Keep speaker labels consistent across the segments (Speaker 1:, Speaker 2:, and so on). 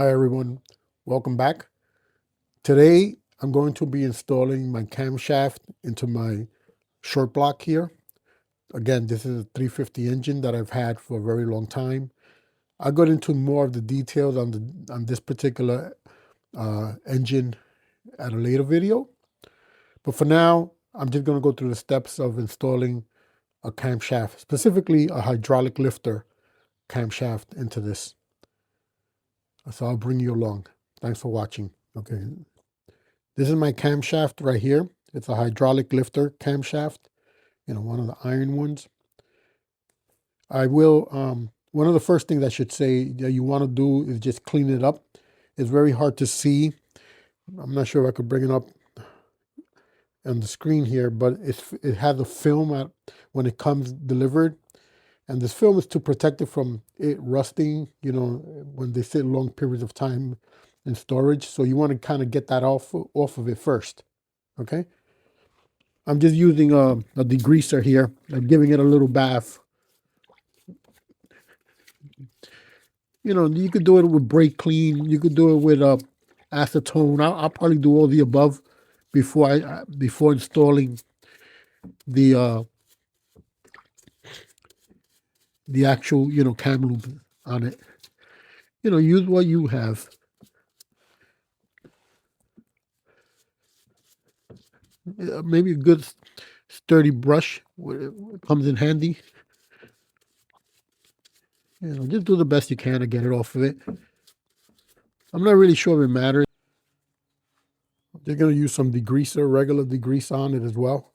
Speaker 1: Hi everyone, welcome back. Today I'm going to be installing my camshaft into my short block here. Again, this is a 350 engine that I've had for a very long time. I'll go into more of the details on this particular engine at a later video. But for now, I'm just going to go through the steps of installing a camshaft, specifically a hydraulic lifter camshaft into this. So I'll bring you along. Thanks for watching. Okay. This is my camshaft right here. It's a hydraulic lifter camshaft, one of the iron ones. I will, one of the first things I should say that you want to do is just clean it up. It's very hard to see. I'm not sure if I could bring it up on the screen here, but it has a film when it comes delivered. And this film is to protect it from it rusting, when they sit long periods of time in storage. So you want to kind of get that off of it first, okay? I'm just using a degreaser here. I'm giving it a little bath. You could do it with brake clean. You could do it with acetone. I'll probably do all the above before installing the actual cam lube on it. Use what you have. Maybe a good sturdy brush comes in handy. Just do the best you can to get it off of it. I'm not really sure if it matters. They're going to use some degreaser, regular degrease on it as well.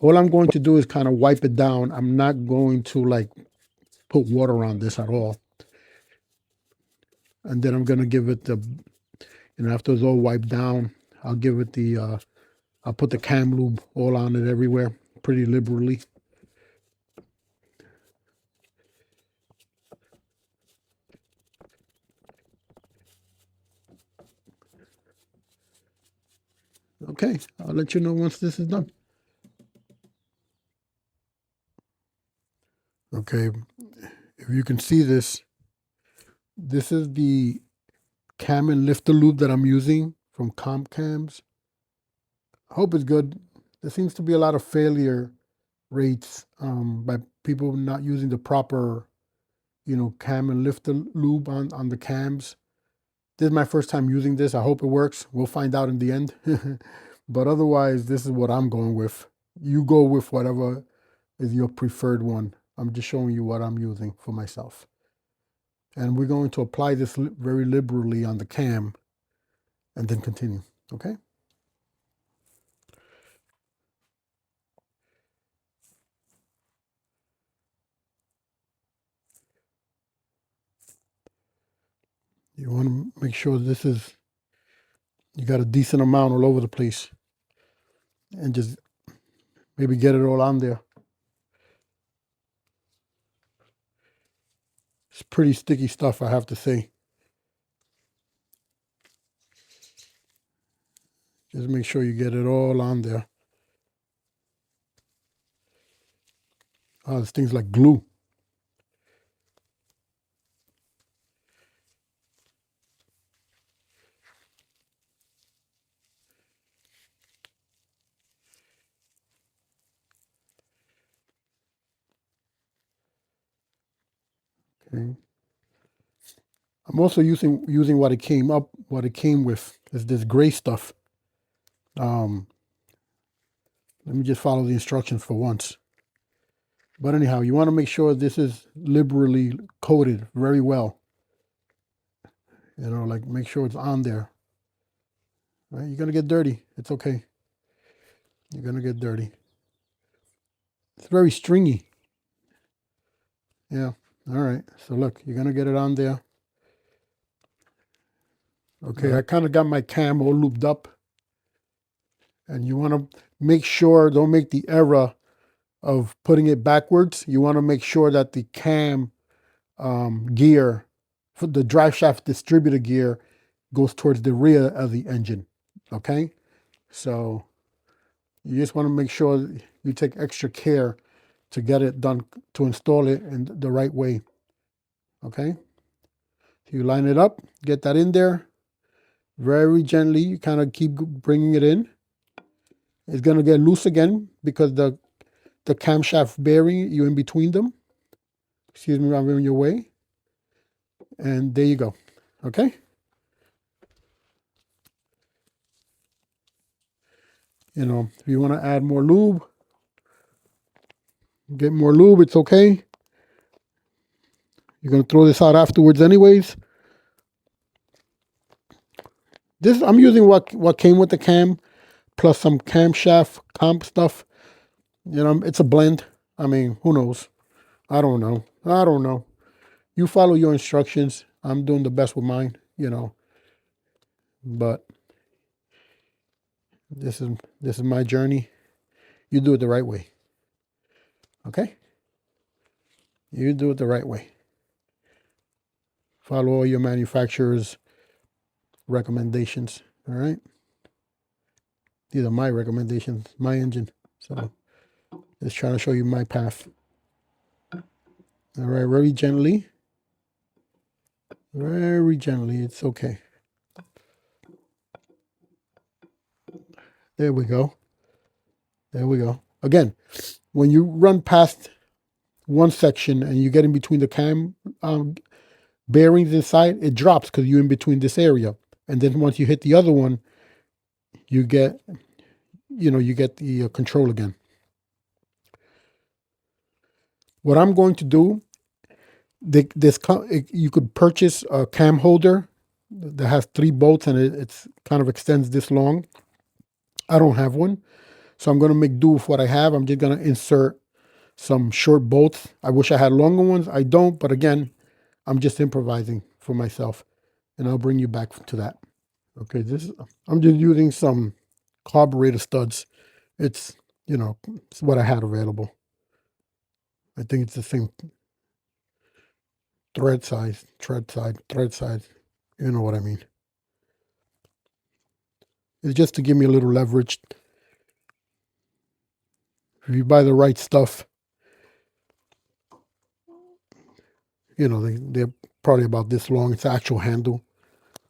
Speaker 1: All I'm going to do is kind of wipe it down. I'm not going to put water on this at all. And then I'm going to give it after it's all wiped down, I'll give it I'll put the cam lube all on it everywhere pretty liberally. Okay, I'll let you know once this is done. Okay, if you can see this is the cam and lifter lube that I'm using from Cams. I hope it's good. There seems to be a lot of failure rates by people not using the proper, cam and lifter lube on the cams. This is my first time using this. I hope it works. We'll find out in the end. But otherwise, this is what I'm going with. You go with whatever is your preferred one. I'm just showing you what I'm using for myself. And we're going to apply this very liberally on the cam and then continue, okay? You want to make sure you got a decent amount all over the place and just maybe get it all on there. It's pretty sticky stuff, I have to say. Just make sure you get it all on there. Oh, this thing's like glue. Okay. I'm also using what it came with is this gray stuff. Let me just follow the instructions for once. But anyhow, you want to make sure this is liberally coated very well. Make sure it's on there. Right? You're gonna get dirty. It's okay. You're gonna get dirty. It's very stringy. Yeah. All right. So look, you're gonna get it on there. Okay, I kind of got my cam all looped up. And you want to make sure, don't make the error of putting it backwards. You want to make sure that the cam gear, for the drive shaft distributor gear, goes towards the rear of the engine, okay? So you just want to make sure you take extra care to get it done, to install it in the right way. Okay? So you line it up, get that in there. Very gently, you kind of keep bringing it in. It's going to get loose again because the camshaft bearing, you in between them. Excuse me, I'm in your way. And there you go. Okay? You know, if you want to add more lube, get more lube, it's okay. You're going to throw this out afterwards anyways. This, I'm using what came with the cam, plus some camshaft comp stuff. You know, it's a blend. I mean, who knows? I don't know. I don't know. You follow your instructions. I'm doing the best with mine, you know. But this is my journey. You do it the right way. Okay? You do it the right way. Follow all your manufacturer's recommendations. All right? These are my recommendations, my engine. So just trying to show you my path. All right, very gently. Very gently. It's okay. There we go. There we go. Again, when you run past one section and you get in between the cam bearings inside, it drops because you're in between this area. And then once you hit the other one, you get, you get the control again. What I'm going to do, you could purchase a cam holder that has 3 bolts and it's kind of extends this long. I don't have one, so I'm going to make do with what I have. I'm just going to insert some short bolts. I wish I had longer ones. I don't, but again, I'm just improvising for myself, and I'll bring you back to that. Okay, I'm just using some carburetor studs. It's, it's what I had available. I think it's the same thread size. You know what I mean. It's just to give me a little leverage. If you buy the right stuff, they're probably about this long. It's the actual handle,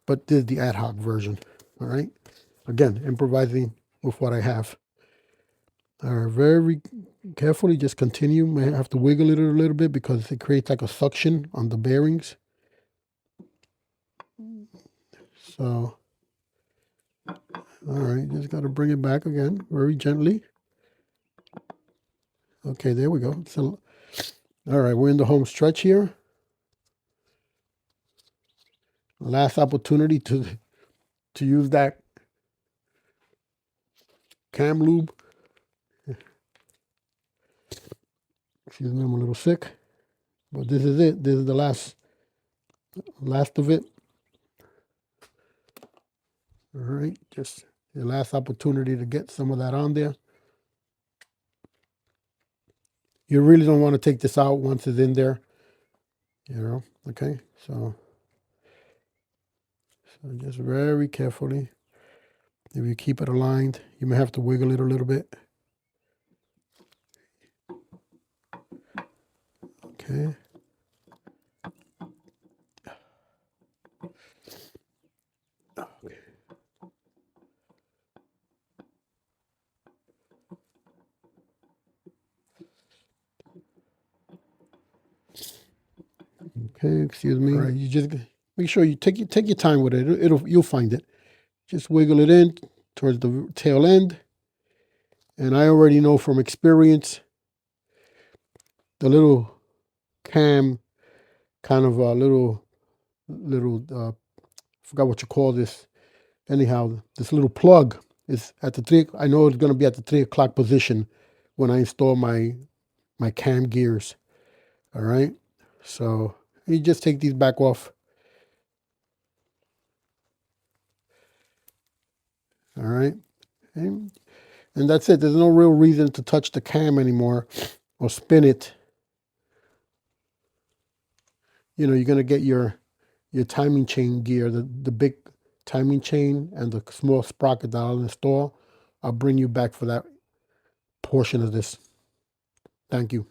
Speaker 1: but this is the ad hoc version. All right. Again, improvising with what I have. All right, very carefully, just continue. May have to wiggle it a little bit because it creates like a suction on the bearings. So, all right, just got to bring it back again very gently. Okay, there we go. So, all right, we're in the home stretch here. Last opportunity to use that cam lube. Excuse me, I'm a little sick, but this is it. This is the last of it. All right, just the last opportunity to get some of that on there. You really don't want to take this out once it's in there, okay? So just very carefully. If you keep it aligned, you may have to wiggle it a little bit. Okay. Okay, excuse me. All right, you just make sure you take your time with it. You'll find it. Just wiggle it in towards the tail end. And I already know from experience, the little cam, kind of a little, I forgot what you call this. Anyhow, this little plug is at the I know it's going to be at the 3 o'clock position when I install my cam gears. All right, so you just take these back off. All right, and that's it. There's no real reason to touch the cam anymore or spin it. You're going to get your timing chain gear, the big timing chain and the small sprocket that I'll install I'll bring you back for that portion of this. Thank you.